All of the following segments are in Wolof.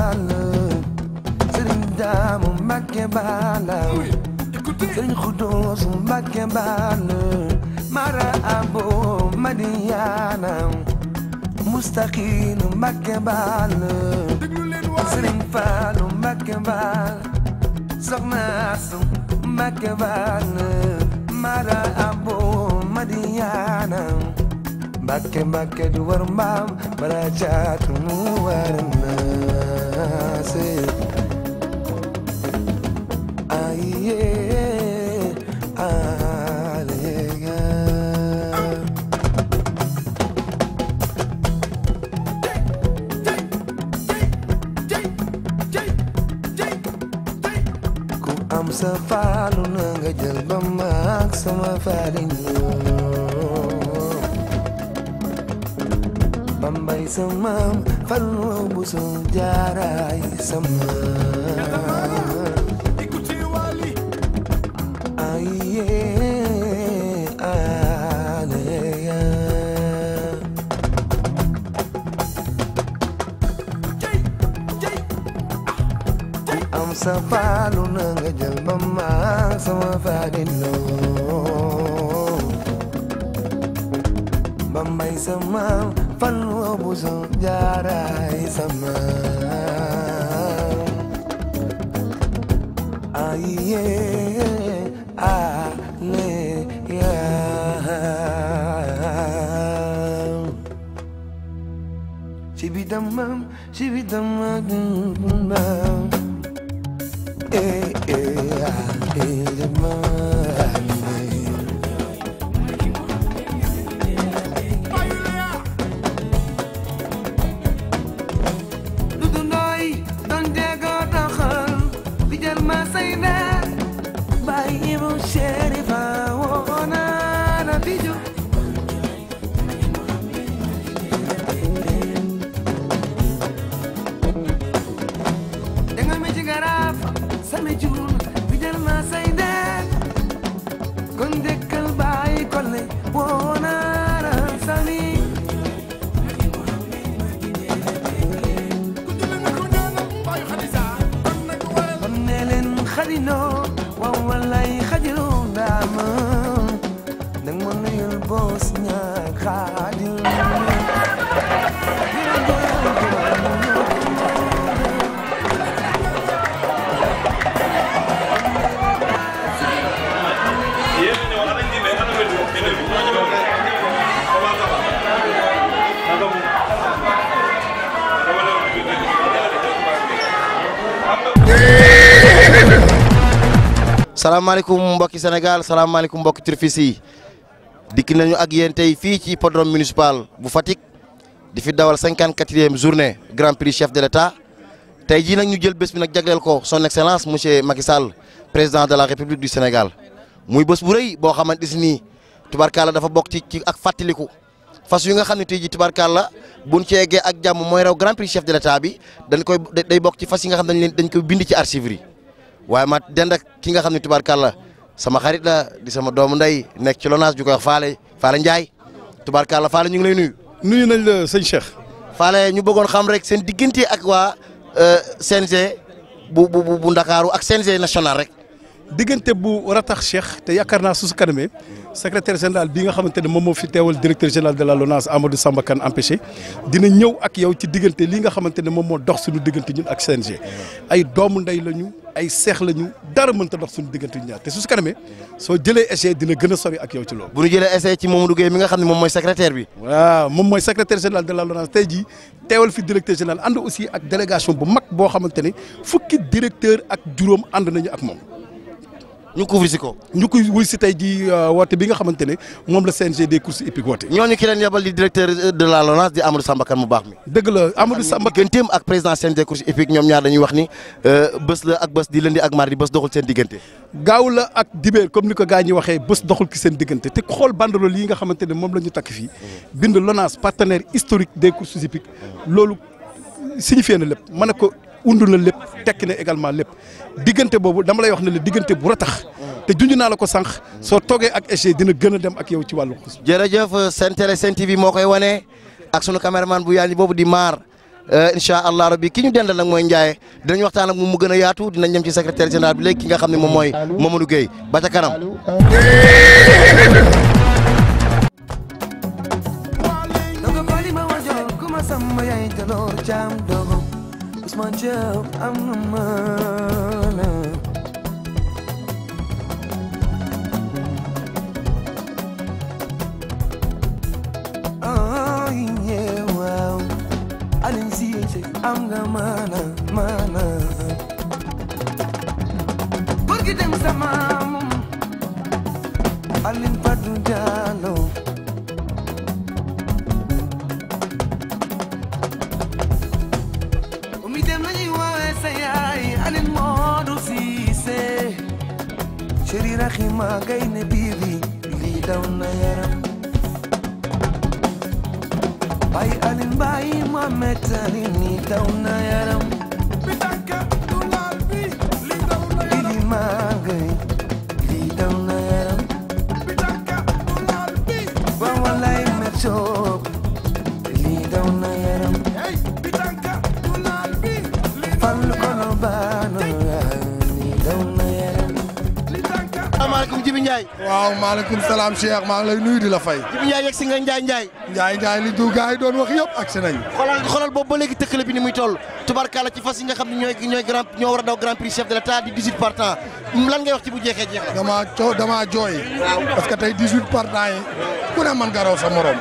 Balla Serigne Daamu Mbacké Balla Serigne Khoudoss Mbacké Balla Mara Abo Madiana Mustaqim Mbacké Balla Serigne Fallou Mbacké Balla Soxna Asu Mbacké Balla Mara Abo Madiana Mbacké Mbacké du war mbaam bara caatu mu war naase aye alega ku am sa faalu na nga jël ba maak sama faalin Bambay sama Fallu Busu Jaaray sama aye aleya am sa Fallu na nga jël ba maak sama faalino Bambay sama Fallu Busu Jaaray sama aye aleya Shibidamam salaamaaleykum mbokki Sénégal salaamaaleykum mbokki turfis yi dikk nañu ak yéen tey fii ci hippodrome municipal bu Fatick di fi dawal 54e journée grand prix chef de l'État tey jii nag ñu jël bés bi nag jagleel ko son excellence monsieur Macky Sall président de la république du Sénégal muy bés bu rëy boo xamante ni tubarkalla dafa bokk ci ak fàttaliku fas yu nga xam ne tey jii tubarkalla buñ ci eggee ak jàmm mooy raw grand prix chef de l'État bi day bokk ci fas yi nga xam dañ koy bind ci archives yi waaye ma dend ak ki nga xam ne tubarkalla sama xarit la di sama doomu ndey nekk ci LONASE ju koy wax Faale Ndiaye tubarkalla Faale ñu ngi lay nuyu. nuyu nañ la sëñ Cheikh. Faale ñu bëggoon xam rek seen diggante ak waa CNG bu Ndakaaru ak CNG national rek. diggante bu ratax Cheikh te yaakaar naa su kanamee secrétaire général bi nga xamante ne moom moo fi teewal directeur général de la LONASE Amadou Samba Kane empêché dina ñëw ak yow ci diggante li nga xamante ne moom moo dox suñu diggante ñun ak CNG ay doomu ndey lañu ay seex lañu dara mënta dox suñu diggante ñaar te su kanamee soo jëlee essai dina gën a sori ak yow ci loolu. bu ñu jëlee essai ci Mamadou Gueye mi nga xam ne moom mooy secrétaire bi. waaw moom mooy secrétaire général de la LONASE tey jii teewal fi directeur général ànd aussi ak délégation bu mag boo xamante ne fukki directeur ak juróom ànd nañu ak moom. ñu couvrir si ko. ñu koy wuy si tey jii woote bi nga xamante ne moom la CNG des courses hippiques woote. ñooñu ki leen yabal di directeur de la LONASE di Amadou Samba Kane mu baax mi. dëgg la Amadou Samba Kane digganteem ak président CNG des courses hippiques ñoom ñaar dañuy wax ni bés la ak bés di lundi ak mardi bés doxul seen diggante. gaaw la ak dibéer comme ni ko gars ñi waxee bés doxul ki seen diggante te xool banderole yi nga xamante ne moom la ñu takk fii bind LONASE partenaire historique des courses hippiques loolu signifié na lépp mën na ko undu na lépp tekki na également lépp diggante boobu dama lay wax ne la diggante bu ratax te junj naa la ko sànq soo toogee ak EG dina gën a dem ak yow ci wàllu xus. jërëjëf Sen Télé Sen TV moo koy wane ak sunu caméraman bu yaani boobu di maar incha allah rabbi ki ñu dendal nag mooy Ndiaye dinañ waxtaan ak moom mu gën a yaatu dinañ dem ci secrétaire général bi léegi ki nga xam ne moom mooy Mamadou Gueye ba ca kanam. I'm the mana Porque dem sama Alin padu jalo Umi dem nañu wowe sayay Alin modu sise Chéri raxima gayne bibi li daw na yaram Bay Alin bay Mohamed Alin ni daw na yaram Bitanka dulal bi li daw na yaram Ili magay li daw na yaram Bitanka dulal bi Ba walay metop li daw na yaram Hey bitanka dulal bi Fal kono bano li daw na yaram Asalaamaaleykum Djibi Ndiaye. waaw maaleykum salaam Cheikh maa ngi lay nuyu di la fay. Djibi Ndiaye yegg si nga Ndiaye li du gars yi doon wax yëpp ak si nañ. xoolal boobu ba léegi tëkkale bi ni muy toll tubarkalla ci fas yi nga xam ne ñoo war a daw grand prix chef de l'état di 18 partants lan ngay wax ci bu jeexee jeex la. damaa jooy. parce que tey 18 partants yi ku ne man garaw sa morom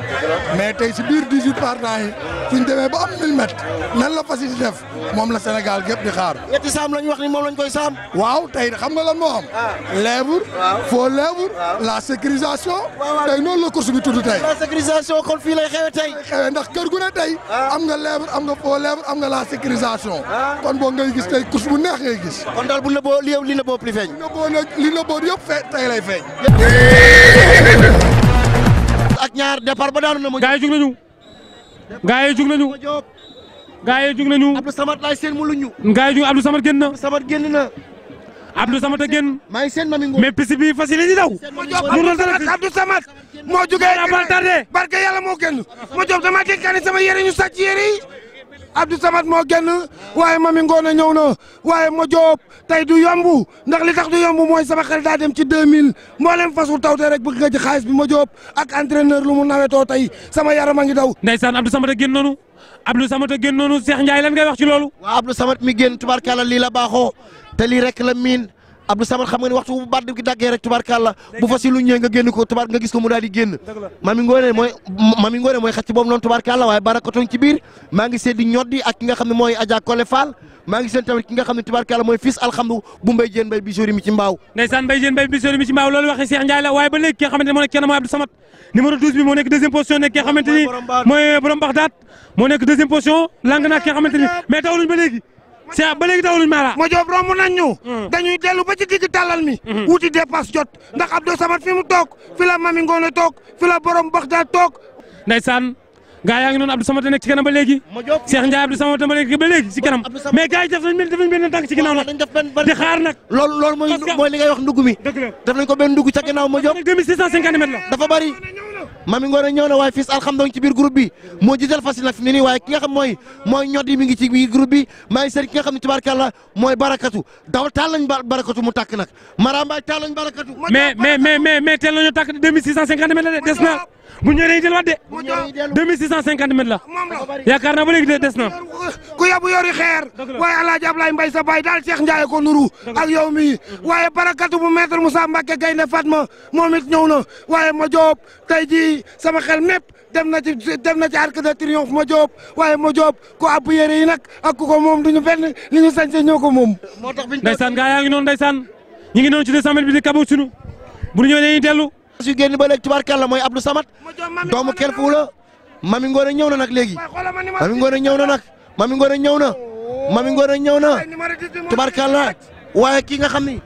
mais tey si biir 18 partants yi suñ demee ba am 1000 mètres nan la fas yi di def moom la Sénégal gépp di xaar. ñetti saam lañ wax ni moom lañ koy saam. waaw tey xam nga lan moo am. lèvre faux lèvre la sécurisation. tey noonu la course bi tudd tey. la sécurisation kon fii lay xewe tey. ndax kër gu ne tey. am nga lèvre am nga faux lèvre am nga la sécurisation. kon boo ngay gis tey course bu neex ngay gis. kon daal bu nëbboo li nëbboo li feeñ. li nëbboo yëpp tey lay feeñ. ak ñaar départ ba daanu na ma. gaa yi jug nañu. gaa yi jug nañu. gaa yi jug nañu. Abdou Samad laay seen mu luñu. gaa yi jug Abdou Samad génn na. Abdou Samad génn na. Abdou Samad a génn. maa ngi seen mami Ngor. mais piste bi facile di daw. Abdou Samad moo jugee abal tardé. barke yàlla moo génn. ma job dama dénkaane sama yére ñu sàcc yére yi. Abdou Samad moo génn waaye mami Ngoone ñëw na waaye ma job tey du yomb ndax li tax du yomb mooy sama xel daa dem ci 2000 mboolem fasul tawte rek bëgg nga ci xaalis bi ma job ak entraîneur lu mu nawetoo tey sama yaram a ngi daw. ndeysaan Abdou Samad a génn noonu. Abdou Samad a génn noonu Cheikh Ndiaye lan ngay wax ci loolu. waaw Abdou Samad mi génn tubarkalla lii la baaxoo te lii rek la miin Abdou Samad xam nga ni waxtu bu baat gi daggee rek tubarkalla bu fas yi lu ñëwee nga génn ko tubar nga gis ko mu daal di génn mami Ngoone mooy xacc boobu noonu tubarkalla waaye barakatoon ci biir maa ngi seen di ñoddi ak ki nga xam ne mooy Adja Kole Fall maa ngi seen tamit ki nga xam ne tubarkalla mooy fils alhamdu bu Mbaye Diène Mbaye bisori mi ci mbaaw ndeysaan Mbaye Diène Mbaye bisori mi ci mbaaw loolu waxi Cheikh Ndiaye la waaye ba léegi ki nga xamante ne moo nekk kenn mooy Abdou Samad numéro 12 bi moo nekk deuxième position nekk ki nga xamante ni mooy borom Baxdaat moo nekk deuxième position lang naag ki nga xamante ni mais tawluñ ba léegi Cheikh ba léegi dawluñ maala ma job romb nañ ñu dañuy dellu ba ci digg tàllal mi wuti dépasse jot ndax Abdou Samad fi mu toog fi la mami Ngoone toog fi la borom Baxdaat toog ndeysaan gaa yaa ngi noonu Abdou Samad nekk ci kanam ba léegi Cheikh Ndiaye Abdou Samad ba léegi ci kanam mais gaa yi def nañ benn tànk ci ginnaaw nag di xaar nag loolu mooy li ngay wax ndugg mi def nañ ko benn ndugg ca ginnaaw ma job 2650 mètres la dafa bari mami Ngoone ñëw na waaye fils alhamdu ci biir groupe bi moo jiital fas nag fi mu ne nii waaye ki nga xam mooy ñoddi mi ngi ci biir groupe bi maa ngi seet ki nga xam ne tubaarkàlla mooy barakatu dawal taal lañ barakatu mu tàkk nag Mara Mbaye taal lañ barakatu mais teel nañu tàkk 2650 mètres la des na bu ñëwee dañuy delluwaat de 2650 mètres la yaakaar naa ba léegi des na ku yabu yori xeer waaye Alaaji Ablaye Mbaye sa baay daal Cheikh Ndiaye ko nuru ak yow mi waaye barakatu bu maître Moussa Mbacké Gaynde Fatma moom it ñëw na waaye ma joob tey ji sama xel mépp dem na ci Arc de Triomphe ma joob waaye ma joob ku àbb yére yi nag ak ku ko moom duñu benn li ñu sañse ñoo ko moom ndeysaan gaa yaa ngi noonu ndeysaan ñi ngi noonu ci 200 mètres bi di kabo sunu bu ñu ñëwee dañuy dellu su génn ba léegi tubaarkàlla mooy Abdou Samad doomu kenn fu la mami Ngoone ñëw na nag léegi mami Ngoone ñëw na nag mami Ngoone ñëw na mami Ngoone ñëw na tubaarkàlla waaye kii nga xam ni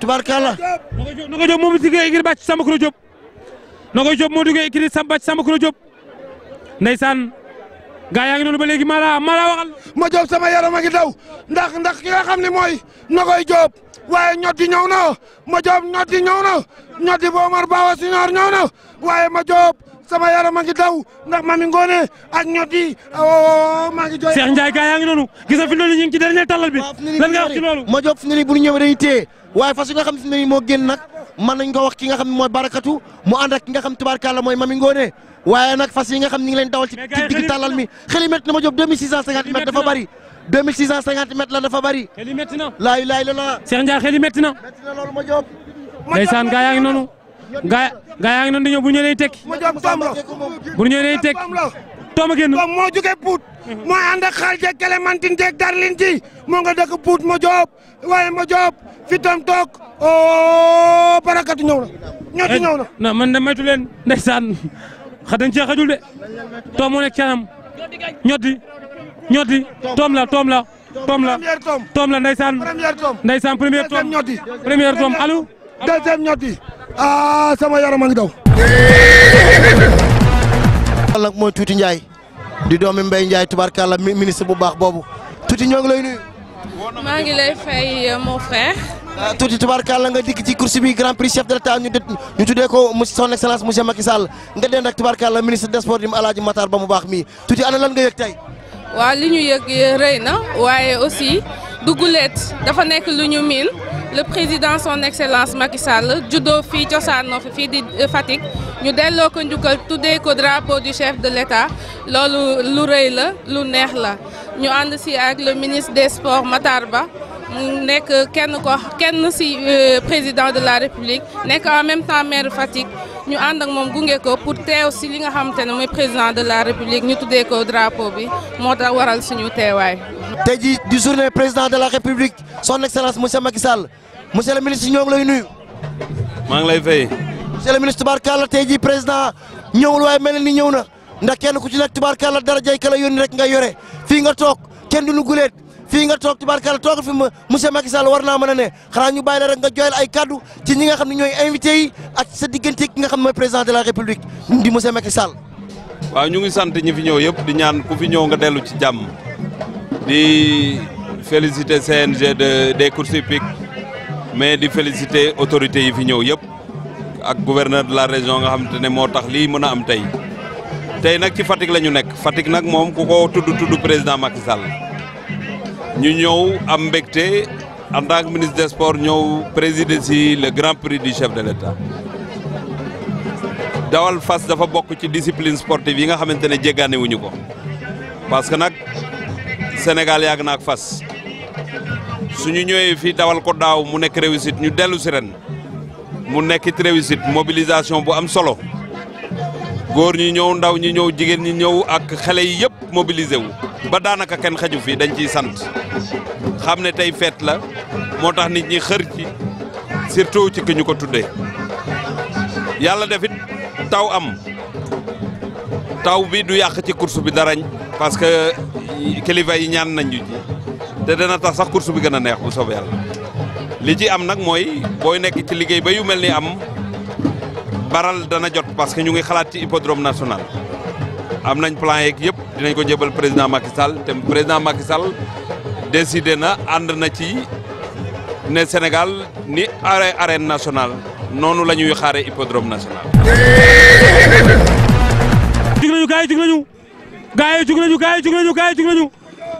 tubaarkàlla Nogoy Diop moom si ngir bàcc Samba Kuro Diop Nogoy Diop moo duggee ikiri bàcc Samba Kuro Diop ndeysaan gaa yaa ngi noonu ba léegi mala waxal ma Diop sama yaram a ngi daw ndax ki nga xam ne mooy Nogoy Diop waaye ñotti ñëw na ma Diop ñotti ñëw na ñotti bu Omar Bawa Siñoor ñëw na waaye ma Diop sama yaram a ngi daw ndax Mami Ngoné ak ñoti maa ngi jooy. Cheikh Ndiaye gaa yaa ngi noonu gis nga fi loolu ñu ngi ci dernier tallal bi lan nga wax ci loolu. ma jóg fi ne nii bu ñu ñëwee dañuy téye waaye fas yi nga xam ne fi ne nii moo génn nag mën nañ ko wax ki nga xam ne mooy barakatu mu ànd ak ki nga xam ne tubaarkàlla mooy Mami Ngoné waaye nag fas yi nga xam ne ñu ngi leen dawal ci digg tallal mi xel yi métti na ma jóg 2650 mètres dafa bari 2650 mètres la dafa bari. xel yi métti na. laay la. Cheikh Ndiaye xel yi métti na. métti na loolu ma jóg. ndeysaan gaa yaa ngi noonu. gaa yaa ngi noonu di ñëw bu ñëwee day tekki. ma jóg toom la bu ñëwee day tekki. toom a génn. toom moo jógee Pout. mooy ànd ak xaal jeeg Clémentine jeeg Darlin ji moo nga dëkk Pout ma jóob waaye ma jóob fi toom toog barakatu ñëw na. ñoti ñëw na. non man de maytu leen ndeysaan dañ cee xajul de toom moo nekk canam ñoti toom la ndeysaan première toom première toom allo deuxième ñoti sama yaram a ngi daw. nag mooy Tuuti Ndiaye di doomi Mbaye Ndiaye tubaarkàlla ministre bu baax boobu Tuuti ñoo ngi lay nuyu. maa ngi lay fay mon frère. Tuuti tubaarkàlla nga dikk ci course bi grand prix chef de l'État ñu tuddee ko son excellence monsieur Macky Sall nga den ak tubaarkàlla ministre des sports di Alaaji Matar Ba mu baax mi Tuuti ana lan nga yëg tey. waaw li ñu yëg rëy na waaye aussi duguleet dafa nekk lu ñu miin le président son excellence Macky Sall juddoo fii cosaanoo fi fii di Fatick ñu delloo ko njukkal tuddee ko drapeau du chef de l'État loolu lu rëy la lu neex la ñu ànd si ak le ministre des sports Matar Ba mu nekk kenn si président de la République nekk en même temps maire Fatick ñu ànd ak moom gunge ko pour teew si li nga xamante ne mooy président de la République ñu tuddee ko drapeau bi moo tax waral suñu teewaay. tey jii di journée président de la République son excellence monsieur Macky Sall monsieur le ministre ñoo ngi lay nuyu. maa ngi lay fay. monsieur le ministre tubaarkàlla tey jii président ñëwul waaye mel ni ñëw na ndax kenn ku ci nekk tubaarkàlla dara jay ka la yónni rek nga yore fii nga toog kenn du nu guleet fii nga toog tubaarkàlla toogal fi monsieur Macky Sall war naa mën a ne xanaa ñu bàyyi la rek nga joyal ay kaddu ci ñi nga xam ne ñooy invité yi ak sa diggante ki nga xam ne mooy président de la République di monsieur Macky Sall. waaw ñu ngi sant ñi fi ñëw yëpp di ñaan ku fi ñëw nga dellu ci jàmm di féliciter CNG des courses hippiques mais di féliciter autorités yi fi ñëw yëpp ak gouverneur de la région nga xamante ne moo tax lii mën a am tey nag ci Fatick la ñu nekk Fatick nag moom ku ko tudd président Macky Sall ñu ñëw am mbégte en tant que ministre des sports ñëw présider si le grand prix du chef de l'État dawal fas dafa bokk ci discipline sportive yi nga xamante ne jéggaane wuñu ko parce que nag Sénégal yàgg na ak fas suñu ñëwee fii dawal ko daaw mu nekk réussite ñu dellu si ren mu nekkit réussite mobilisation bu am solo góor ñi ñëw ndaw ñi ñëw jigéen ñi ñëw ak xale yi yëpp mobilisé wu ba daanaka kenn xaju fii dañ ciy sant xam ne tey fête la moo tax nit ñi xër ci surtout ci ki ñu ko tuddee yàlla defit taw am taw bi du yàq ci course bi darañ parce que kilifa yi ñaan nañ ñu ci te dana tax sax course bi gën a neex bu soobee yàlla li ci am nag mooy booy nekk ci liggéey ba yu mel ni am baral dana jot parce que ñu ngi xalaat ci hippodrome national am nañ plan yeeg yëpp dinañ ko jébal président Macky Sall te président Macky Sall décidé na ànd na ci ne Sénégal ni arène nationale noonu la ñuy xaaree hippodrome national. jug nañu gars yi jug nañu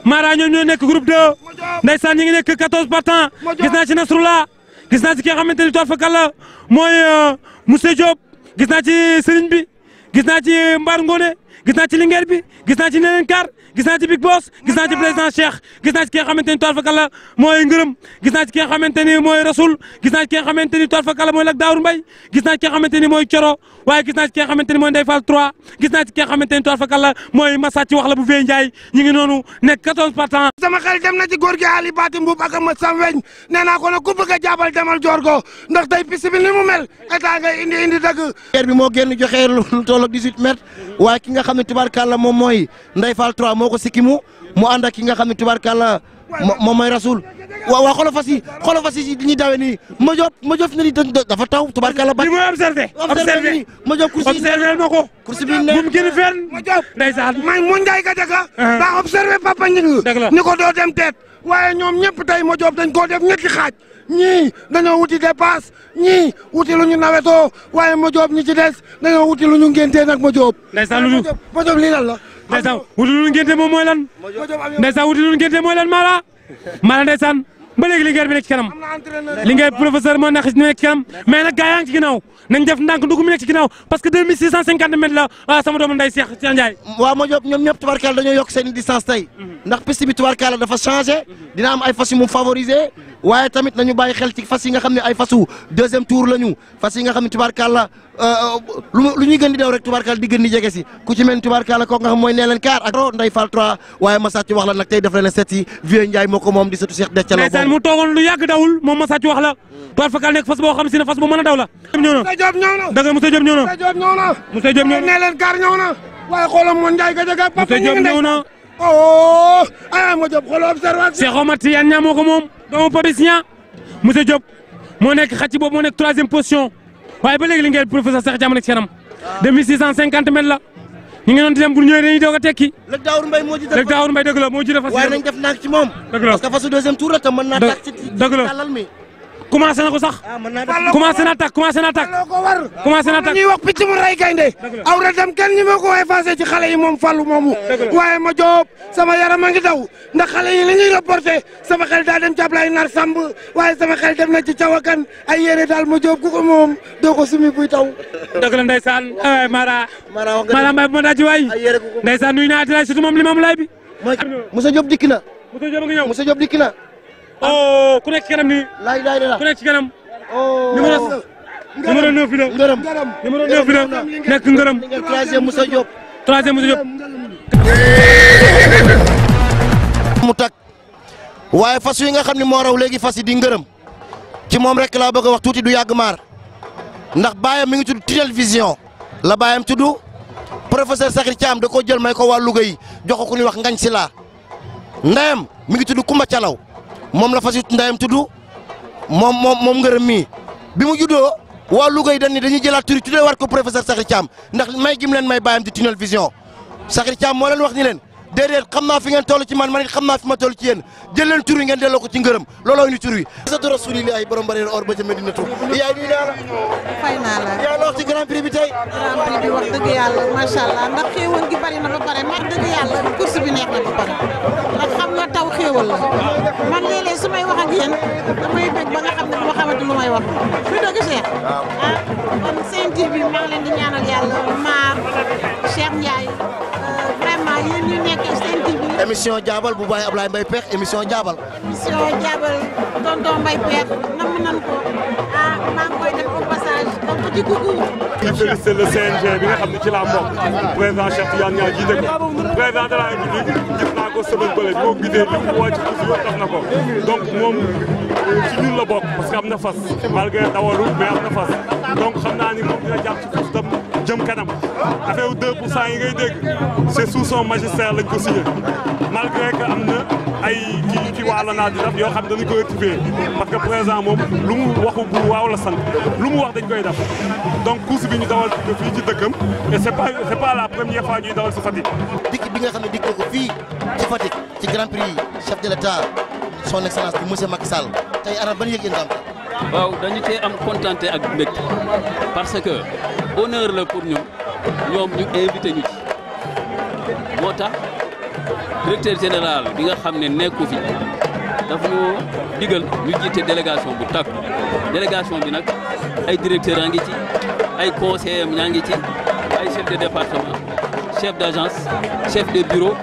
Mara ñoom ñoo nekk groupe 2 ndeysaan ñi ngi nekk 14 partants gis naa ci Nasrullah gis naa ci ki nga xamante ni tool fa kàlla mooy Moussa Diop gis naa ci Serigne bi gis naa ci Mbar Ngone gis naa ci Linguère bi gis naa ci Neneen Kar gis naa ci Big Boss gis naa ci président Cheikh gis naa ci ki nga xamante ni tool fa kàlla mooy Ngërëm gis naa ci ki nga xamante ni mooy Rasoul gis naa ci ki nga xamante ni tool fa kàlla mooy Lak Daawur Mbay gis naa ci ki nga xamante ni mooy Coro waaye gis naa ci ki nga xamante ni mooy Ndeye Fall 3 gis naa ci ki nga xamante ni tool fa kàlla mooy Massa ci wax la bu Fee Ndiaye ñu ngi noonu nekk 14 partants. sama xel dem na ci góor gi Ali Batim Mbuub ak ma sam weñ nee naa ko nag ku bëgg a jàppal demal joor ko ndax tey piste bi ni mu mel état ngay indi dëgg. bi moo génn joxe lu toll ak 18 mètres waaye ki nga xam ne tubaarkàlla moom mooy Ndeye Fall 3 moo ko sikkimu mu ànd ak ki nga xam ne tubaarkàlla moom mooy Rasoul waaw xoolal fas yi ñuy dawee nii ma Diop fi ne nii dafa taw tubaarkàlla ba. li muy observé ma Diop course yi observé ma ko. course bi ne bu mu gën fenn. ma Diop ndeysaan man mu Ndiaye Gadiaga daa observé Papa Ngingue ni ko doo dem teet waaye ñoom ñëpp tey ma Diop dañ koo def ñetti xaaj ñii dañoo wuti dépasse ñii wuti lu ñu nawetoo waaye ma Diop ñi ci des dañoo wuti lu ñu ngéntee nag ma Diop. ndeysaan lu ma Diop lii lan la. ndeysaan wuti lu ñu ngénte moom mooy lan. ndeysaan wuti lu ñu ngénte mooy lan Mara ndeysaan ba léegi Linguère bi nekk ci kanam Linguère professeur moo nekk ci kanam mais nag gars yaa ngi ci ginnaaw nañ def ndànk dugg mi nekk ci ginnaaw parce que 2650 mètres la sama doomu nday Cheikh Ndiaye. waaw ma Diop ñoom ñëpp tubaarkàlla dañoo yokk seen distance tey ndax piste bi tubaarkàlla dafa changé dina am ay fas yu mu favorisé waaye tamit nañu bàyyi xel ci fas yi nga xam ne ay fasu deuxième tour lañu fas yi nga xam ne tubaarkàlla lu ñuy gën di daw rek tubaarkàlla di gën di jege si ku ci mel tubaarkàlla kooku nga xam mooy Neelen Kaar ak Ndeye Fall 3 waaye ma sàcc wax la nag tey daf leen a seet si Vieux Ndiaye moo ko moom di sëtu Cheikh Dethialo ndeysaan mu toogoon lu yàgg dawul moom ma sàcc wax la toile fakal nekk fas boo xam si ne fas bu mën a daw la. ñëw na Moussa Diop ñëw na dëgg Moussa Diop ñëw na Moussa Diop ñëw na Neelen Kaar ñëw na waaye xoolal mu Ndiaye Gadiaga Moussa Diop ñëw na oh ay ma Diop xoolal observation Cheikh Omar Tidiane ñaa moo ko moom doomu Parisien Moussa Diop moo nekk xacc boobu moo nekk 3e position waaye ba léegi li ngeen professeur Cheikh Diam nekk ci kanam 2650 mètres la ñu ngi doon di dem bu ñëwee dañuy doog a tekki. Lëg Daawur Mbaye moo jiite Lëg Daawur Mbaye dëgg la moo jiite fas waaye nañ def naag ci moom dëgg la parce que fasu deuxième tour la te mën naa tàkk ci tàllal mi commencé na ko sax commencé na tàkk commencé na tàkk loo ko war commencé na tàkk ñuy wax picc mu rey gaynde aw ratam kenn ñi ma ko effacé ci xale yi moom Fallou moomu waaye ma Diop sama yaram a ngi daw ndax xale yi li ñuy reporté sama xel daa dem ci Ablaye Nar Samb waaye sama xel dem na ci Cawakan ay yére daal ma Diop ku ko moom doo ko sumi buy taw dëgg la ndeysaan Mara Mbaye bu ma daji waay ndeysaan nuyu naa Atalaye surtout moom Limamou Laye bi Moussa Diop dikk na Moussa Diop a ngi ñëw Moussa Diop dikk na oh ku nekk ci kanam nii ku nekk ci kanam numéro 9 bi la ngërëm numéro 9 bi la nekk ngërëm troisième Moussa Diop mu tak waaye fas yi nga xam ne moo raw léegi fas yi di ngërëm ci moom rek laa bëgg a wax tuuti du yàgg maar ndax baayam mi ngi tudd télévision la baayam tudd professeur Sakhir Thiam da koo jël may ko waa Louga yi jox ko ku ñuy wax ngañ si laa ndeyam mi ngi tudd Kumba Calaw moom la fas yi ndeyam tudd moom ngërëm mii bi mu juddoo waa Louga yi dañuy jëlaat turi tuddee war ko professeur Sakhir Thiam ndax may gim leen may baayam di Tunnel Vision Sakhir Thiam moo leen wax ni leen déedéet xam naa fi ngeen toll ci man it xam naa fi ma toll ci yéen jël leen tur yi ngeen delloo ko ci ngërëm looloo indi tur yi satu rasulillahi borom bari or ba ca Medinatu yaay nuyu naa la fay naa la yaa la wax ci grand prix bi tey grand prix bi wax dëgg yàlla macha allah ndax xéewal gi bari na ba pare wax dëgg yàlla course bi neex na ba pare ndax xam nga taw xéewal la man léeg-léeg su may wax ak yéen damay bëgg ba nga xam ne dama xamante lu may wax lu dëgg Cheikh kon Sen TV maa ngi leen di ñaanal yàlla Mar Cheikh Ndiaye vraiment yéen ñu nekk Sen TV émission jaabal bu bàyyi Ablaye Mbaye Peex émission jaabal tonton Mbaye Peex nam nan ko maa ngi koy def au passage donc di coucou di féliciter le CNG bi nga xam ne ci laa bokk président Cheikh Tidiane Niang jiite ko président de la République gis naa ko semaine bële bi moo gisee li mu woo ci course yëpp def na ko donc moom ci ñun la bokk parce que am na fas malgré dawalu mais am na fas donc xam naa ni moom dina jàpp ci course tam jëm kanam affaire 2% yi ngay dégg c'est sous son magistère lañ ko signé malgré que am na ay kii ci wàllu naa di def yoo xam ne dañu koy rectifier parce que président moom lu mu waxu bu waaw la sant lu mu wax dañ koy def donc course bi ñu dawal ko fii ci dëkkam et c'est pas la première fois ñuy dawal si Fatick. dikk bi nga xam ne dikk ko fii ci Fatick ci grand prix chef de l'État son excellence bi monsieur Macky Sall tey ana ban yëg-yëg nga am. waaw dañu cee am contenté ak mbégte parce que honneur la pour ñoom ñu invité ñu ci moo tax directeur général bi nga xam ne nekku fi dafa ñu digal ñu jiite délégation bu tàgg délégation bi nag ay directeurs a ngi ci ay conseillers ñaa ngi ci ay chef de département chef d'agence chef de bureau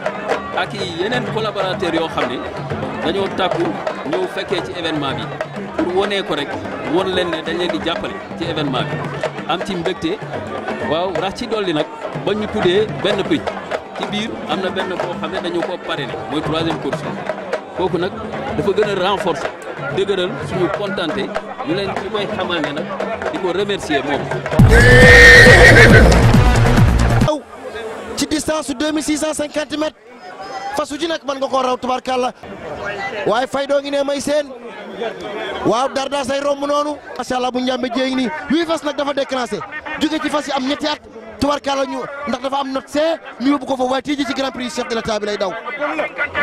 ak yeneen collaborateurs yoo xam ne dañoo tàggu ñëw fekkee ci événement bi pour wonee ko rek won leen ne dañ leen di jàppale ci événement bi am ci mbégte waaw rax ci dolli nag ba ñu tuddee benn prix ci biir am na benn boo xam ne dañu ko parrainé mooy 3e course kooku nag dafa gën a renforcer dëgëral suñu contenté ñu leen ñu koy xamal ne nag di ko remercier moom. ci distance su 2650 mètres fasu ji nag mën nga koo raw tubaarkàlla waaye Faydo ngi ne may seen waaw Darda say romb noonu macha allah bu njàmbe jéegi nii wii fas nag dafa déclenché jóge ci fas yi am ñetti at tubarkalla ñu ndax dafa am note C ñu yóbbu ko foofu waaye tey ji ci grand prix chef de l'état bi lay daw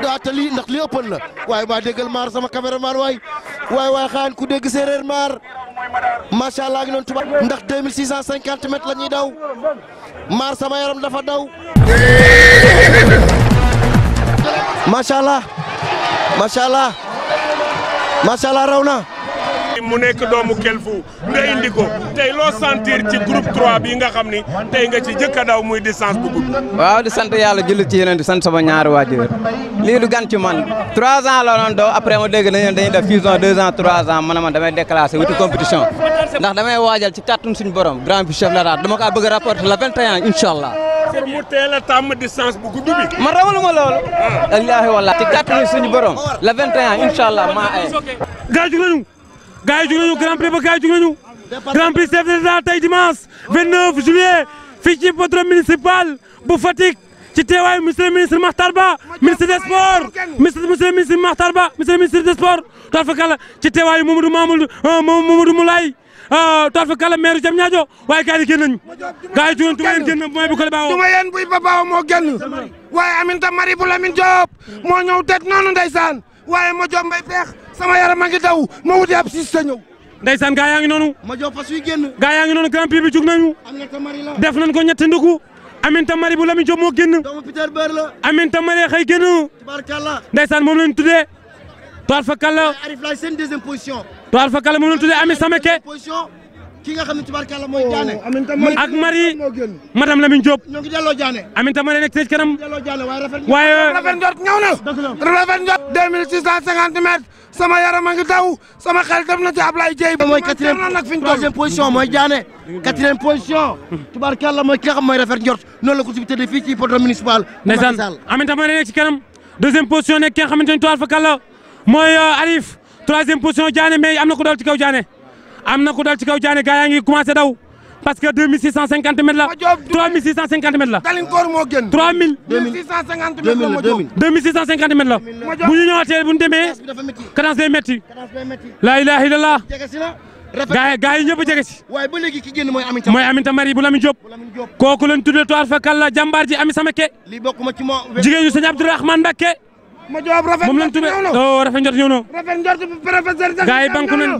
daa te lii ndax lii ëppan la waaye maa déggal maar sama caméraman waay xaan ku dégg séeréer maar macha allah ngi noonu tubaab ndax 2650 mètres la ñuy daw maar sama yaram dafa daw macha allah raw na mu nekk doomu Kelfu nga indi ko tey loo sentir ci groupe 3 bi nga xam ni tey nga ci jëkk a daw muy distance bu gudd. waaw di sant yàlla jullit ci yeneen di sant sama ñaari waajur lii du gan ci man 3 ans la doon daw après ma dégg nañu dañuy def fusion 2 ans 3 ans man damay déclassé wuti compétition ndax damay waajal ci kàttun suñu borom grand prix chef de l'État dama kaa bëgg a rapporter le 21 incha allah. pour mu teel a tàmm distance bu gudd bi. man rawaluma loolu. wallaahi wallaahi ci kàttun suñu borom le 21 incha allah maa ay. gaay jug nañu grand prix ba gaay jug nañu grand prix chef de l'État tey dimanche 29 juillet fii ci hippodrome municipal bu Fatick ci teewaayu monsieur le ministre Makhtar Ba ministre des sports monsieur le ministre Makhtar Ba monsieur le ministre des sports tool fa kala ci teewaayu Mamadou Moulay tool fa kala maire Diamniadio waaye gaay yi génn nañu gaay jug nañu tuma yéen génn mooy bu ko baaxoo tuma yéen buy ba baaxoo moo génn waaye Aminta Marie bu Lamine Diop moo ñëw teg noonu ndeysaan waaye ma Diop mbay peex sama yaram a ngi daw ma wuti ab siis ta ñëw ndeysaan gaa yaa ngi noonu ma jox fas yu génn gaa yaa ngi noonu grand prix bi jug nañu def nañ ko ñetti ndugu Aminta Marie bu Lamine Diop moo génn doomu Peter Beur la Aminta Marie xëy génn tubaarkalla ndeysaan moom lañ tuddee toal fa kalla arif lay seen deuxième position toal fa kalla moom lañ tuddee Ami Sameke position ki nga xam ne tubaarkalla mooy Diané ak Marie madame Lamine Diop ñoo ngi delloo Diané Aminta Marie nekk ci kanam delloo Diané waaye rafet njort ñëw na rafet njort 2650 mètres sama yaram a ngi daw sama xel dem na ci Ablaye Dieye mooy troisième position mooy Diané 4e position tubaarkalla mooy ki nga xam mooy rafet njort noonu la ko si tëddee fii ci hippodrome municipal ndeysaan Aminta Marie nekk ci kanam 2e position nekk ki nga xamante ni toile fa kalla mooy Arif 3e position Diané mais am na ko dal ci kaw Diané gaa yaa ngi commencé daw parce que 2650 mètres la 3650 mètres la. Dalinkoor moo génn. 2650 mètres la ma jóg 2650 mètres la. bu ñu ñëwaatee bu ñu demee cadence day métti. la ilaha illallah. gaa yi ñëpp a jege si. waaye ba léegi ki génn mooy Aminta Marie bu Lamine Diop. kooku lañ tuddee toile fa kàlla jàmbaar ji Ami Sameke. lii bokkuma ci moo. jigéen ñu sëñ Abdourahmane Mbacké. ma jox rafet moom lañ tuddee oh rafet njort ñëw na. rafet njort professeur sax gaa yi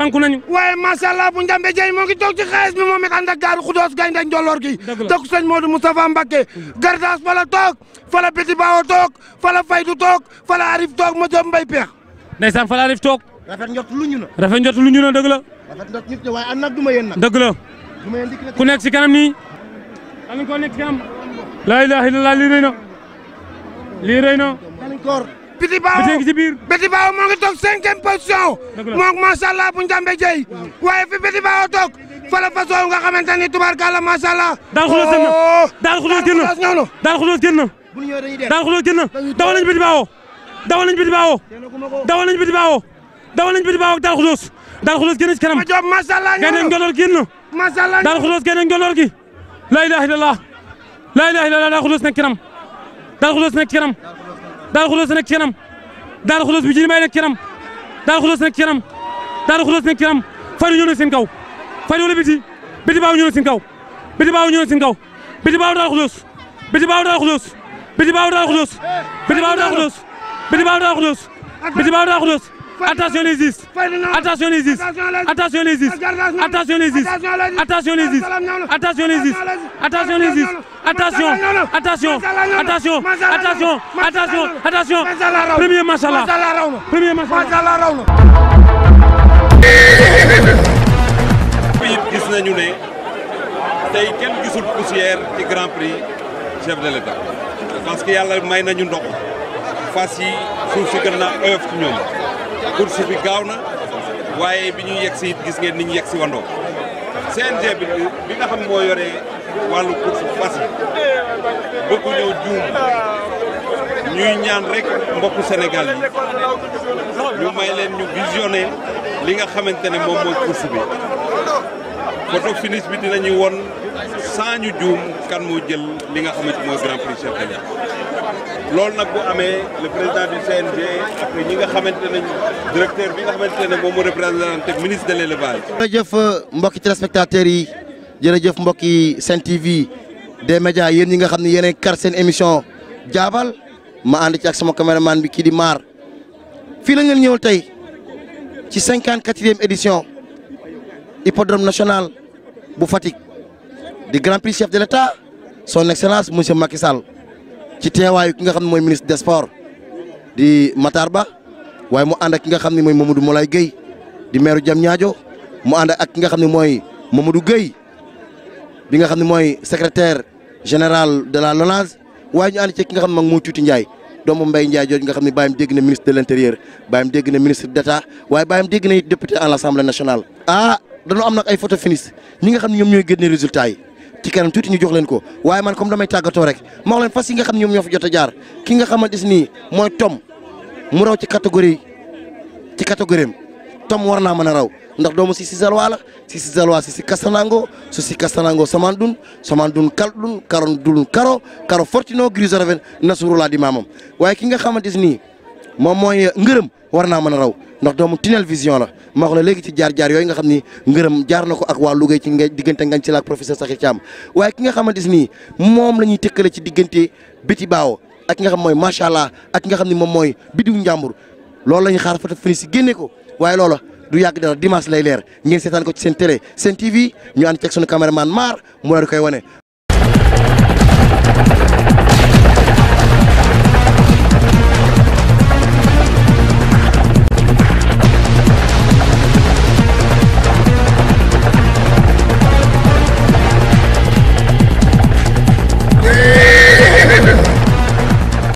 banku nañu waaye macha allah bu Njambe Dieye moo ngi toog ci xaalis bi moom it ànd ak gaaru Xudoos gaynde njolloor gi dëkk sëñ Modou Moustapha Mbacké gardas fa la toog fa la Petit Bao toog fa la Faydu toog fa la Arif toog ma jox mbay peex ndeysaan fa la Arif toog rafet njort lu ñu na dëgg la rafet njort nit waaye ànd ak duma yéen nag dëgg la ku nekk ci kanam nii am ko nekk ci kanam la ilaha illallah lii rëy na Petit Bao moo ngi toog 5e position moom macha allah bu Njambe Dieye waaye fi Petit Bao toog fa la façon nga xamante ni tubaarkalla macha allah. daal xuloos génn dawal nañu Petit Bao daal xuloos génn ci kanam macha allah gaynde ngoloor génn macha allah daal xuloos génn ngoloor gi la ilaha illallah daal xuloos nekk ci kanam daal xuloos nekk ci kanam Daaru Xuloos nekk ci kanam Daaru Xuloos bi ji may nekk ci kanam Daaru Xuloos nekk ci kanam Daaru Xuloos nekk ci kanam Faydu ñëw na seen kaw Faydu wala Petit Bao ñëw na seen kaw Petit Bao ñëw na seen kaw Petit Bao Daaru Xuloos Petit Bao Daaru Xuloos Petit Bao Daaru Xuloos Petit Bao Daaru Xuloos Petit Bao Daaru Xuloos Petit Bao Daaru Xuloos attention les is attention les is attention les is attention les is attention les is attention les is attention les is attention premier machallah raw na gis nañu ne tey kenn gisul poussière ci Grand Prix chef de l'État parce que yàlla may nañu ndox fas yi suuf si gën naa oyof ci ñoom course bi gaaw na waaye bi ñuy yegg si gis ngeen ni ñu yegg si wandoo CNG bi nga xam moo yore wàllu course fas yi bëgg ñëw juum ñuy ñaan rek mbokku Sénégal yi ñu may leen ñu visionner li nga xamante ne moom mooy course bi photo finish bi dinañu won sans ñu juum kan moo jël li nga xamante mooy Grand Prix chef de l'État loolu nag bu amee le président du CNG ak ñi nga xamante ne directeur bi nga xamante ne moom moo représenté ministre de l'élevage. jërëjëf mbokki téléspectateurs yi jërëjëf mbokki Sen TV des médias yéen ñi nga xam ne yéenay kar seen émission jaabal ma ànd ci ak sama caméraman bi kii di Maar fii la ngeen ñëwal tey ci 54e édition hippodrome national bu Fatick di grand prix chef de l'État son excellence monsieur Macky Sall ci teewaayu ki nga xam ne mooy ministre des sports di Matar Ba waaye mu ànd ak ki nga xam ne mooy Mamadou Moulay Gueye di maire Diamniadio mu ànd ak ki nga xam ne mooy Mamadou Gueye bi nga xam ne mooy secrétaire général de la LONASE waaye ñu ànd ci ki nga xam ne mag mooy Tuuti Ndiaye doomu Mbaye Ndiaye jooju nga xam ne bàyyam dégg na ministre de l'intérieur bàyyam dégg na ministre d'État waaye bàyyam dégg na député à l'Assemblée nationale. dañoo am nag ay photo finish ñi nga xam ne ñoom ñooy génne résultat yi ci kanam tuuti ñu jox leen ko waaye man comme damay tàggatoo rek ma wax leen fas yi nga xam ne ñoom ñoo fa jot a jaar ki nga xamante ni mooy Tom mu raw ci catégorie am Tom war naa mën a raw ndax doomu si Zalwa la si Zalwa si Castanango si Castanango Samandun Kaldun Karo Fortino Grise Raven Nasrullah di maamam waaye ki nga xamante ni moom mooy ngërëm war naa mën a raw ndax doomu Tunnel Vision la ma wax la léegi ci jaar-jaar yooyu nga xam ni ngërëm jaar na ko ak waa Louga ci diggante ngañ ci la ak professeur Sakhir Thiam waaye ki nga xamante ni moom la ñuy tëkkale ci diggante Biti Baawo ak ki nga xam mooy macha allah ak ki nga xam ni moom mooy Bidiw Njàmbur loolu la ñuy xaar photo finish si génne ko waaye loola du yàgg dara dimanche lay leer ngeen seetaan ko ci seen télé Sen TV ñu ànd ceeg sunu caméraman Maar mu la di koy wane.